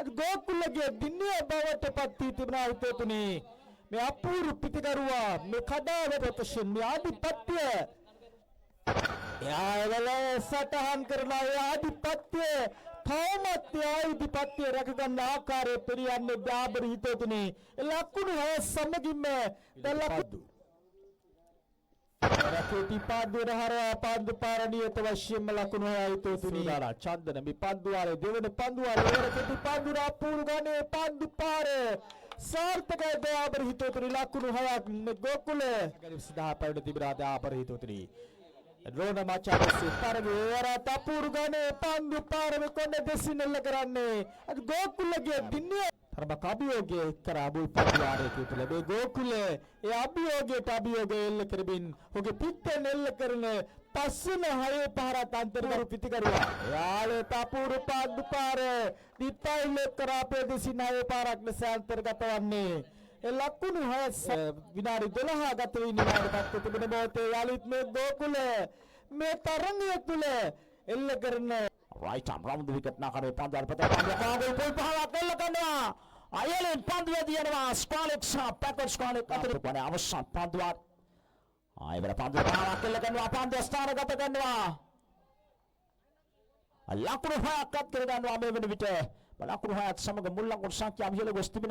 අද ගෝකුලගේ දින්නේ බවට පත් වී තිබුණා හිතතුනි. මේ අපූර්ව පිටිකරුවා මේ කඩාවැ ප්‍රදර්ශන මේ ආධිපත්‍ය එයාවල සටහන් කරන ආධිපත්‍ය තවමත් ආධිපත්‍ය රැකගන්න ආකාරය පෙරියන්නේ ඩාබර් හිතතුනි. ලකුණු 6 සමගින්ම දලපදු රකේටි පාදුවර හරහා පන්දු පාරණියට වශයෙන්ම ලකුණු 6 හිතතුනි. චන්දන මේ පන්දුවාරේ දෙවන පන්දුවාරේ රකේටි පාදුවර අපූර්ව ගන්නේ පන්දු පාර सार्थकයි ඩාබර් හිතතුනි. ලකුණු 6ක් මේ ගෝකුල සිතා පැවැඩ තිබෙනා ඩාබර් හිතතුනි. रोना माचारसी पारगे और तापूर गाने पांडु पार में कोने देसी नल्ला कराने आज गोकुल लगे दिन्ने हर बकाबी हो गए कराबुल पार्टियारे के तुले बे गोकुले ये अभी हो गए टाबी हो गए नल्ला करबिन हो गए पिट्टे नल्ला करने पश्चिम हरे पारा तांतर करू पिटी करूआ याले तापूर पांडु पार दिताई ले करापे देसी नाये पारक में से अंतर्गत वन्ने ලකුණු 6 විනාඩි 12 ගත වී නිමාඩපත් තිබෙන බෝතේ යාලිත් මේ ගෝකුල මේ තරඟය තුල එල්ල කරන right arm round the wicket නාකරේ පන්දුවර පතර පන්දුව පොල් පහක් එල්ල කරනවා අයලින් පන්දුව දිනනවා ස්කාලෙක් සහ පැකට් ස්කාලෙක් අතර වන අවසන් පන්දුවක් ආයවර පන්දුව පහක් එල්ල කරනවා පන්දුව ස්ථානගත කරනවා ලකුණු 6ක් අත් කර ගන්නවා මේ වෙන විට ලකුණු 6ත් සමග මුල් ලකුණු සංඛ්‍යාව ඉහළ ගොස් තිබෙනවා.